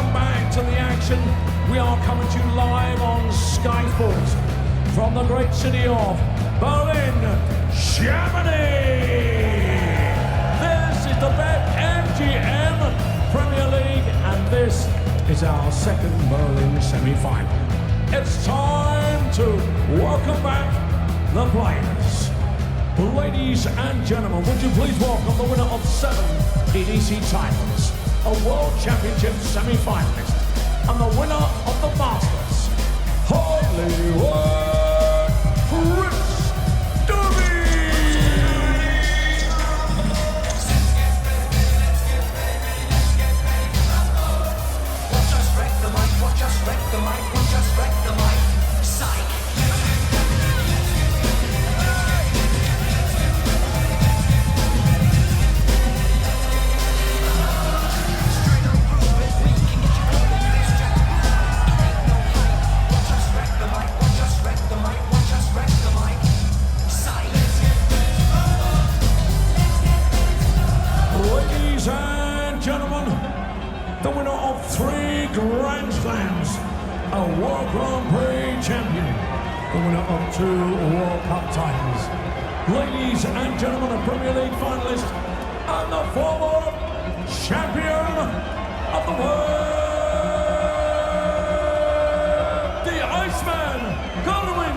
welcome back to the action. We are coming to you live on Sky Sports from the great city of Berlin, Germany. This is the BetMGM Premier League, and this is our second Berlin semi-final. It's time to welcome back the players. Ladies and gentlemen, would you please welcome the winner of 7 PDC titles, a World Championship semi-finalist, and the winner of the Masters, Hollywood Dobey! Watch us wreck the mic, watch us wreck the mic, watch us wreck the mic. Psych. Ladies and gentlemen, the winner of 3 Grand Slams, a World Grand Prix champion, the winner of 2 World Cup titles. Ladies and gentlemen, a Premier League finalist and the former champion of the world, the Iceman, Gerwyn.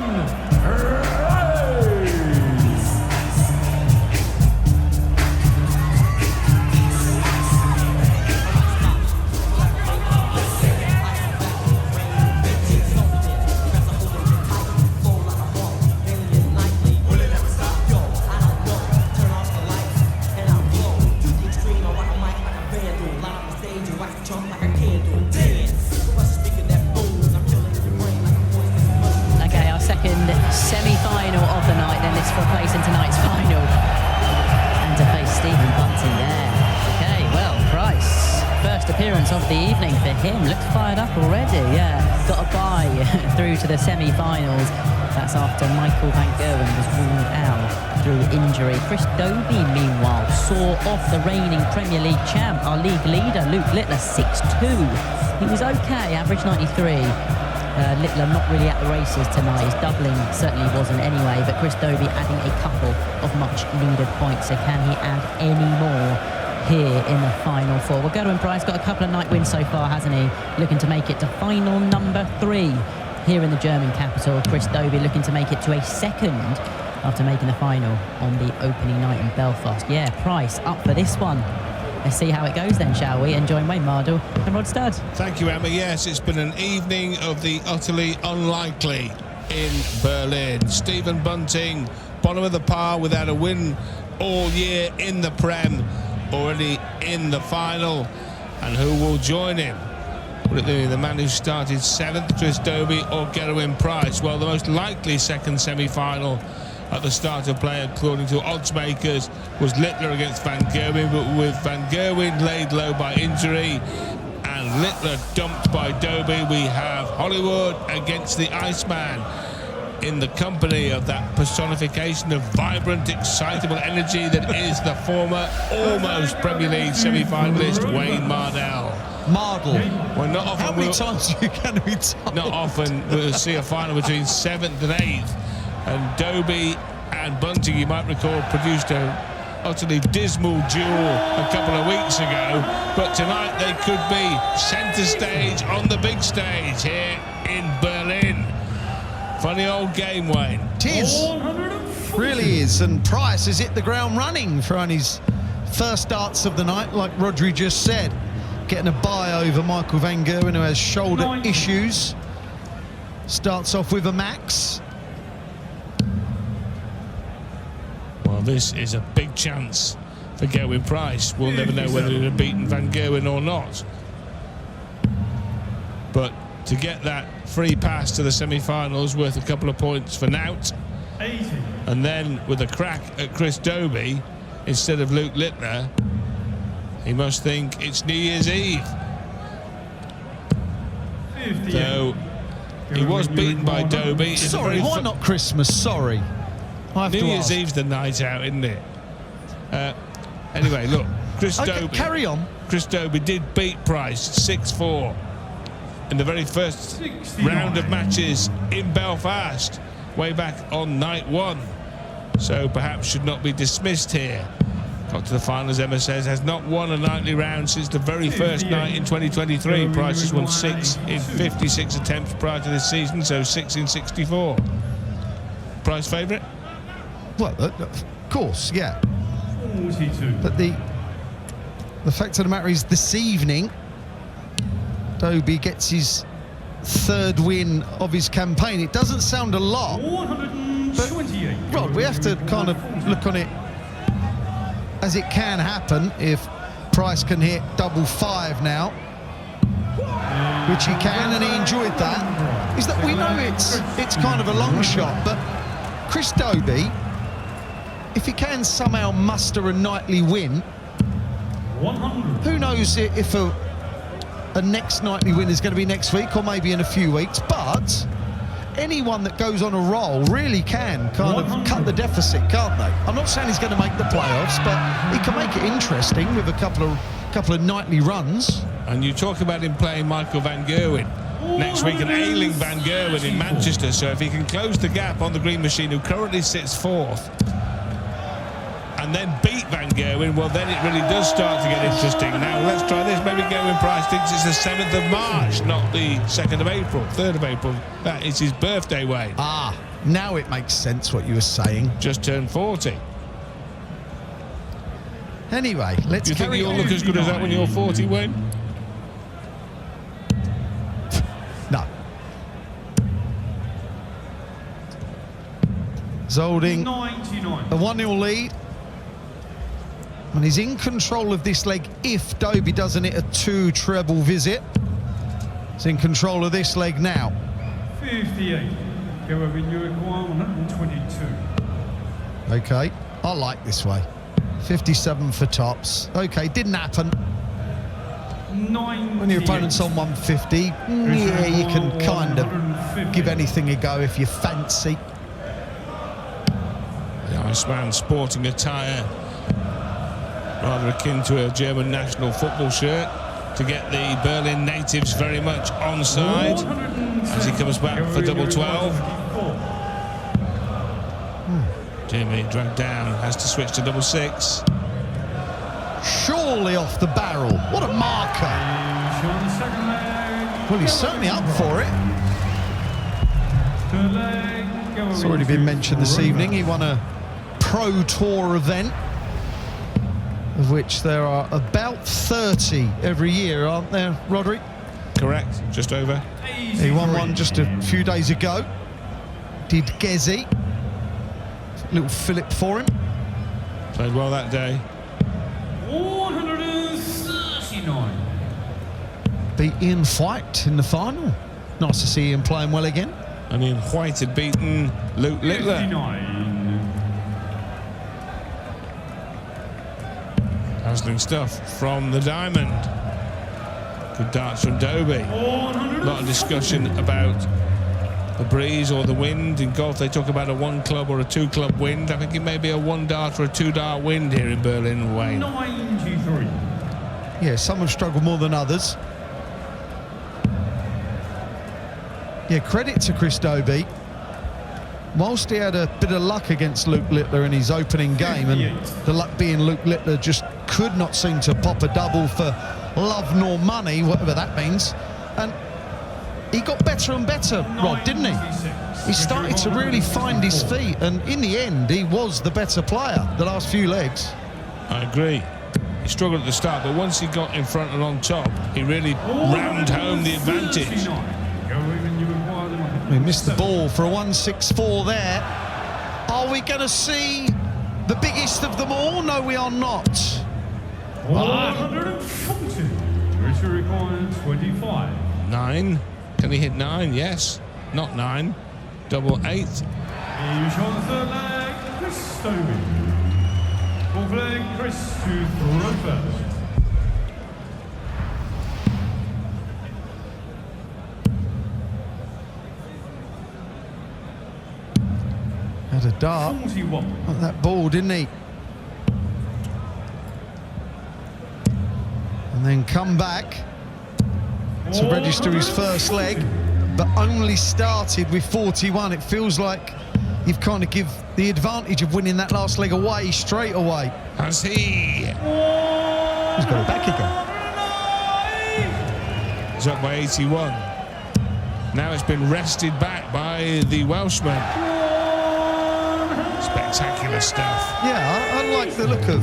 Okay, our second semi-final of the night, then this for a place in tonight's final. And to face Stephen Bunting there. Okay, well, Price, first appearance of the evening for him. Looks fired up already, yeah. Got a bye through to the semi-finals. That's after Michael van Gerwen was ruled out through injury. Chris Dobey, meanwhile, saw off the reigning Premier League champ, our league leader, Luke Littler, 6-2. He was okay, average 93. Littler not really at the races tonight. His doubling certainly wasn't anyway, but Chris Dobey adding a couple of much-needed points. So can he add any more here in the final 4? Well, Gerwyn Price got a couple of night wins so far, hasn't he? Looking to make it to final number 3 here in the German capital. Chris Dobey looking to make it to a second after making the final on the opening night in Belfast. Yeah, Price up for this one. Let's see how it goes then, shall we? And join Wayne Mardle and Rod Studd. Thank you, Emma. Yes, it's been an evening of the utterly unlikely in Berlin. Stephen Bunting, bottom of the pile without a win all year in the Prem, already in the final. And who will join him? Will it be the man who started 7th, Chris Dobey, or Gerwyn Price? Well, the most likely second semi-final at the start of play, according to odds makers, was Littler against Van Gerwen, but with Van Gerwen laid low by injury and Littler dumped by Dobey, we have Hollywood against the Iceman in the company of that personification of vibrant, excitable energy that is the former almost Premier League semi-finalist Wayne Mardle. Well, not often. How many times are you going to be told? Not often we'll see a final between 7th and 8th. And Dobey and Bunting, you might recall, produced a utterly dismal duel a couple of weeks ago. But tonight they could be centre stage on the big stage here in Berlin. Funny old game, Wayne. It is. Really is. And Price has hit the ground running for his first starts of the night, like Rodri just said. Getting a bye over Michael van Gerwen, who has shoulder issues. Starts off with a max. Well, this is a big chance for Gerwyn Price. We'll never know whether he'd have beaten Van Gerwen or not. But to get that free pass to the semi-finals worth a couple of points for Nout. And then with a crack at Chris Dobey instead of Luke Littler, he must think it's New Year's Eve. Though he was beaten by Dobey. Sorry, why not Christmas? Sorry. New Year's Eve's the night out, isn't it? Anyway, look, Chris Okay, Dobey. carry on. Chris Dobey did beat Price 6-4 in the very first round of matches in Belfast, way back on night 1. So perhaps should not be dismissed here. Got to the final, as Emma says, has not won a nightly round since the very first night in 2023. Price has won 6 in 56 attempts prior to this season, so 6 in 64. Price favourite? Well, of course, yeah. 42. But the fact of the matter is, this evening, Dobey gets his 3rd win of his campaign. It doesn't sound a lot, 128. Rod, we have to kind of look on it as it can happen. If Price can hit 5 now, which he can, and he enjoyed that, is that we know it's kind of a long shot, but Chris Dobey, if he can somehow muster a nightly win, 100. who knows if a next nightly win is going to be next week or maybe in a few weeks, but anyone that goes on a roll really can kind of cut the deficit, can't they? I'm not saying he's going to make the playoffs, but he can make it interesting with a couple of nightly runs. And you talk about him playing Michael van Gerwen next week, an ailing van Gerwen in Manchester. So if he can close the gap on the Green Machine, who currently sits 4th, and then beat Van Gerwen, well, then it really does start to get interesting. Now, let's try this. Maybe Gerwyn Price thinks it's the 7th of March, not the 2nd of April, 3rd of April. That is his birthday, Wayne. Ah, now it makes sense what you were saying. Just turned 40. Anyway, let's Do you think carry you'll on. look as good as that when you're 40, Wayne? No. Zolding 99. a 1-0 lead. And he's in control of this leg if Dobey doesn't hit a 2 treble visit. He's in control of this leg now. 58. Gerwyn, you require 122. Okay, I like this way. 57 for tops. Okay, didn't happen. 9. When your opponent's on 150, yeah, you can kind of give anything a go if you fancy. The Iceman sporting attire, rather akin to a German national football shirt, to get the Berlin natives very much on side as he comes back for double 12. Jimmy dragged down, has to switch to double 6. Surely off the barrel. What a marker. Well, he's certainly up for it. It's already been mentioned this evening. He won a Pro Tour event, of which there are about 30 every year, aren't there, Roderick? Correct, just over. He won one just a few days ago. Did Gezi. Little fillip for him. Played well that day. 139. Beat Ian White in the final. Nice to see him playing well again. And Ian White had beaten Luke Littler. 59. Dazzling stuff from the Diamond. Good darts from Dobey. A lot of discussion about the breeze or the wind. In golf, they talk about a 1-club or a 2-club wind. I think it may be a 1-dart or a 2-dart wind here in Berlin, Wayne. 93. Yeah, some have struggled more than others. Yeah, credit to Chris Dobey. Whilst he had a bit of luck against Luke Littler in his opening game, and the luck being Luke Littler just could not seem to pop a double for love nor money, whatever that means. And he got better and better, Rod, didn't he? He started to really find his feet, and in the end, he was the better player the last few legs. I agree. He struggled at the start, but once he got in front and on top, he really rammed home the advantage. We missed the ball for a 164 there. Are we going to see the biggest of them all? No, we are not. 140. Richard required 25. 9. Can he hit 9? Yes. Not 9. Double 8. He's on the third leg, Chris Dobey. Fourth leg, Chris to throw first. Had a dart 41. at that ball, didn't he? then come back to register his first leg, but only started with 41. It feels like you've kind of give the advantage of winning that last leg away straight away. Has he? He's got it back again. He's up by 81. Now it's been wrested back by the Welshman. Spectacular stuff. Yeah, I like the look of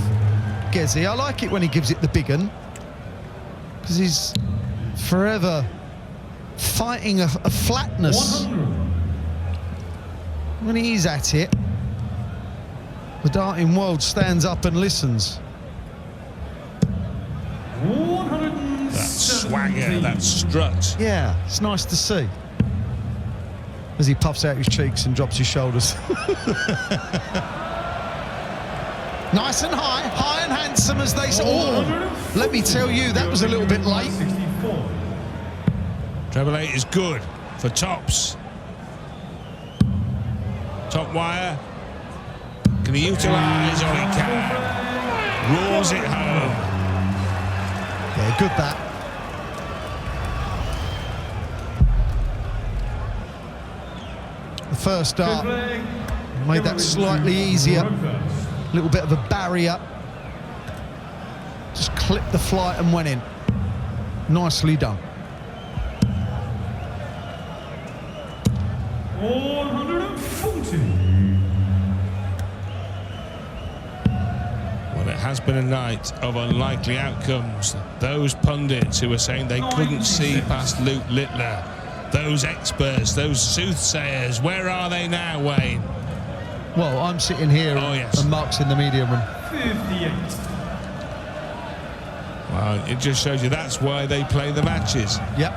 Gezi. I like it when he gives it the big un, because he's forever fighting a flatness. When he's at it, the darting world stands up and listens. That swagger, that strut. Yeah, it's nice to see. As he puffs out his cheeks and drops his shoulders. Nice and high and handsome, as they say. Oh, let me tell you, that was a little bit late. Treble 8 is good for tops. Top wire. Can he utilise? Oh, he can. Roars it home. Yeah, good that. The first start made that slightly easier. A little bit of a barrier. Just clipped the flight and went in. Nicely done. 140. Well, it has been a night of unlikely outcomes. Those pundits who were saying they couldn't see past Luke Littler, those experts, those soothsayers, where are they now, Wayne? Well, I'm sitting here and Mark's in the media room. 58. Well, it just shows you that's why they play the matches. Yep.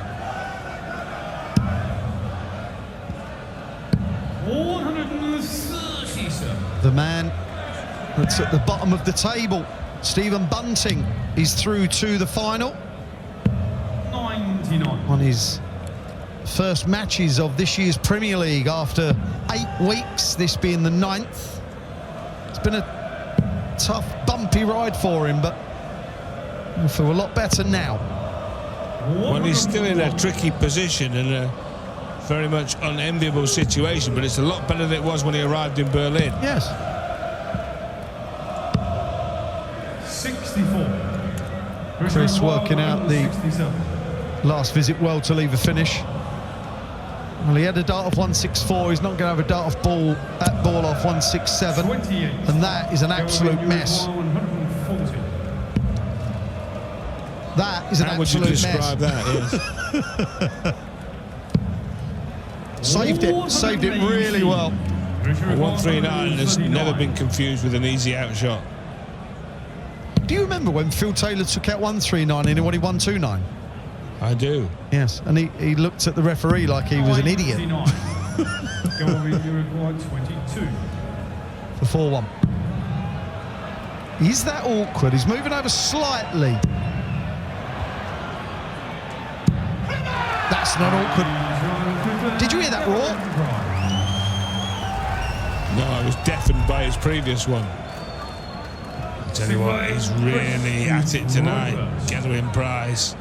137. The man that's at the bottom of the table, Stephen Bunting, is through to the final. 99. On his first matches of this year's Premier League after 8 weeks, this being the 9th. It's been a tough, bumpy ride for him, but he'll feel a lot better now. Well, he's still in a tricky position and a very much unenviable situation, but it's a lot better than it was when he arrived in Berlin. Yes. 64. Chris working out the 67. last visit well to leave a finish. Well, he had a dart of 164. He's not going to have a dart of that ball off 167. 28. And that is an absolute mess. 140. That is an How would you absolute describe mess. that? Yes. Saved it really well. 139 has never been confused with an easy out shot. Do you remember when Phil Taylor took out 139 and he wanted 129? I do. Yes, and he looked at the referee like he was an idiot. 22. For 4-1. Is that awkward? He's moving over slightly. That's not awkward. Did you hear that roar? No, I was deafened by his previous one. I tell you what, he's really at it tonight. Gerwyn Price.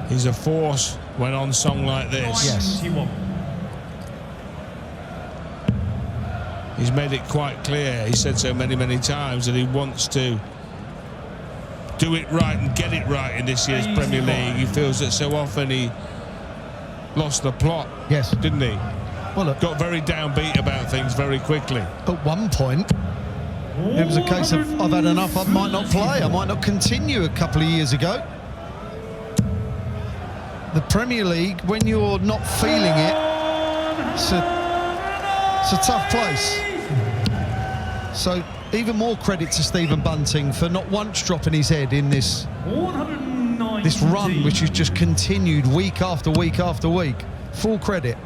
He's a force when on song like this. Yes. He's made it quite clear. He said so many times that he wants to do it right and get it right in this year's Premier League. He feels that so often he lost the plot. Yes. Didn't he? Well, look, Got very downbeat about things very quickly. at one point, it was a case of, I've had enough, I might not play, I might not continue a couple of years ago. The Premier League, when you're not feeling it, it's a tough place. So even more credit to Stephen Bunting for not once dropping his head in this run, which has just continued week after week after week. Full credit.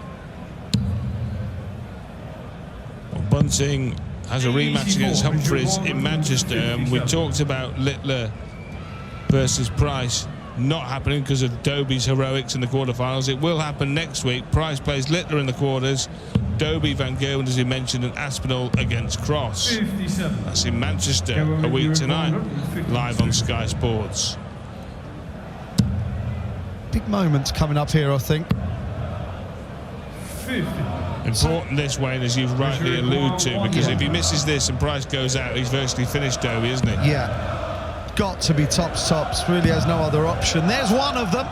Well, Bunting has a rematch against Humphreys in Manchester, and we talked about Littler versus Price not happening because of Dobey's heroics in the quarterfinals. It will happen next week. Price plays Littler in the quarters. Dobey, Van Gerwen, as we mentioned, and Aspinall against Cross. 57. That's in Manchester a week tonight, live on Sky Sports. Big moments coming up here, I think. 50. Important this, Wayne, as you've rightly alluded to, because if he misses this and Price goes out, he's virtually finished, Dobey, isn't he? Yeah. Got to be tops. Really has no other option. There's one of them.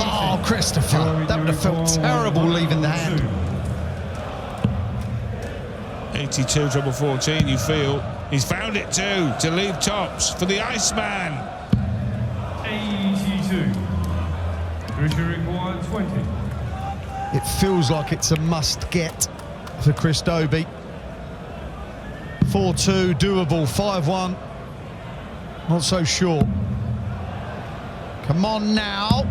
Oh, Christopher. That would have felt terrible leaving the hand. 82 treble 14, you feel. He's found it too, to leave tops for the Iceman. 82. Richard required 20. It feels like it's a must-get for Chris Dobey. 4-2, doable. 5-1. Not so sure. Come on now.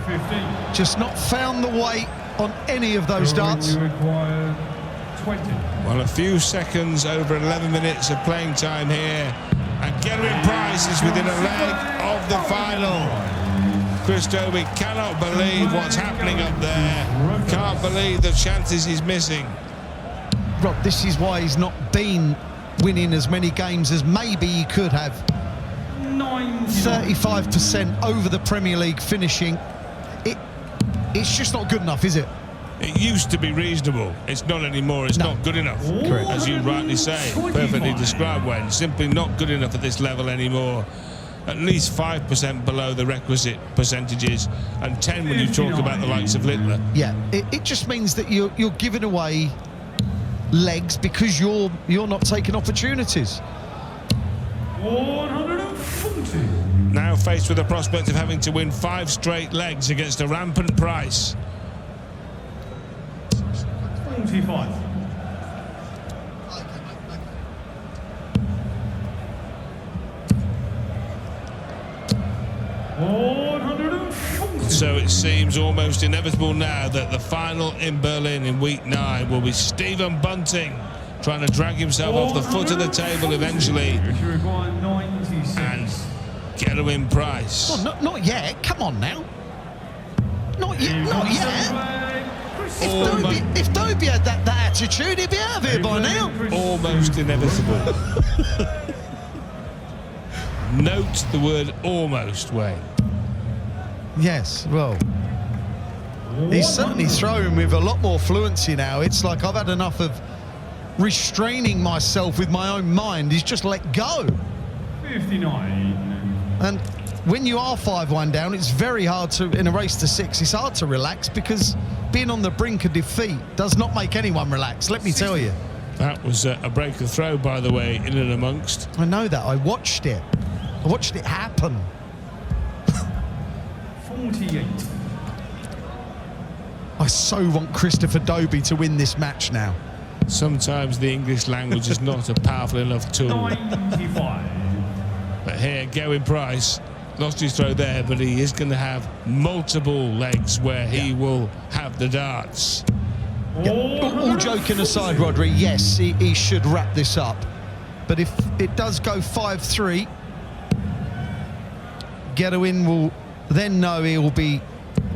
15. Just not found the weight on any of those darts. You require 20. Well, a few seconds over 11 minutes of playing time here, and Gerwyn Price is within a leg of the final. Chris Dobey cannot believe what's happening up there. Can't believe the chances he's missing. Rob, this is why he's not been winning as many games as maybe he could have. 35% over the Premier League finishing. It's just not good enough, is it? It used to be reasonable. It's not anymore. It's not good enough. Correct. As you rightly say, perfectly described, Wayne. Simply not good enough at this level anymore. At least 5% below the requisite percentages, and 10 when you talk about the likes of Littler. Yeah, it just means that you're giving away legs because you're not taking opportunities. 140. Now faced with the prospect of having to win 5 straight legs against a rampant Price. 45. So it seems almost inevitable now that the final in Berlin in week 9 will be Stephen Bunting trying to drag himself off the foot of the table eventually, and Gerwyn Price. Oh, not yet. Come on now. Not yet. Not yet. If Dobey had that attitude, he'd be out of here by now. Almost inevitable. Note the word almost, Wayne. Yes, well, he's certainly throwing with a lot more fluency now. It's like I've had enough of restraining myself with my own mind. He's just let go. 59. And when you are 5-1 down, it's very hard to, in a race to 6, it's hard to relax because being on the brink of defeat does not make anyone relax, let me tell you. That was a break of throw, by the way, in and amongst. I know that. I watched it. I watched it happen. 48. I so want Christopher Dobey to win this match now. Sometimes the English language is not a powerful enough tool. 95. But here, Gerwyn Price lost his throw there, but he is going to have multiple legs where he will have the darts. Yeah. All joking aside, Rodri, yes, he should wrap this up. But if it does go 5-3, Gerwyn will then know he will be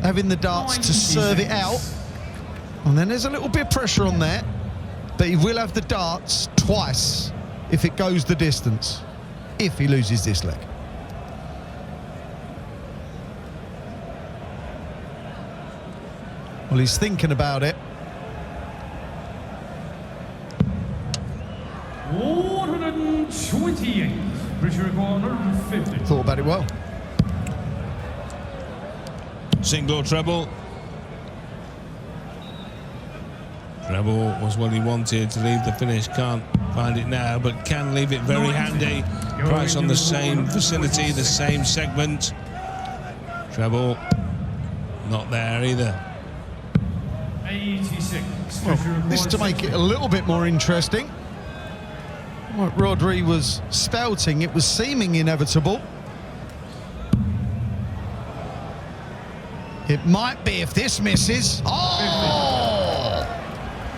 having the darts to serve it out. And then there's a little bit of pressure on there. But he will have the darts twice if it goes the distance, if he loses this leg. Well, he's thinking about it. 128. Richard 150. Thought about it well. Single or treble. Treble was what he wanted to leave the finish. Can't find it now, but can leave it very handy. Price on the same vicinity, the same segment. Treble, not there either. 86. Well, this to make it a little bit more interesting. What Rodri was spouting, it was seeming inevitable. It might be if this misses. Oh!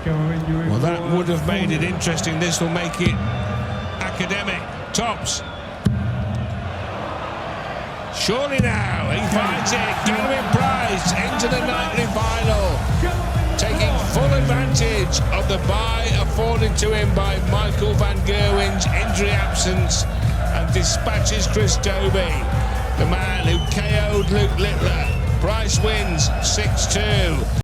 Well, that would have made it interesting. This will make it academic. Tops. Surely now, he finds it. Gerwyn Price into the nightly final, taking full advantage of the bye afforded to him by Michael van Gerwen's injury absence, and dispatches Chris Dobey, the man who KO'd Luke Littler. Price wins 6-2.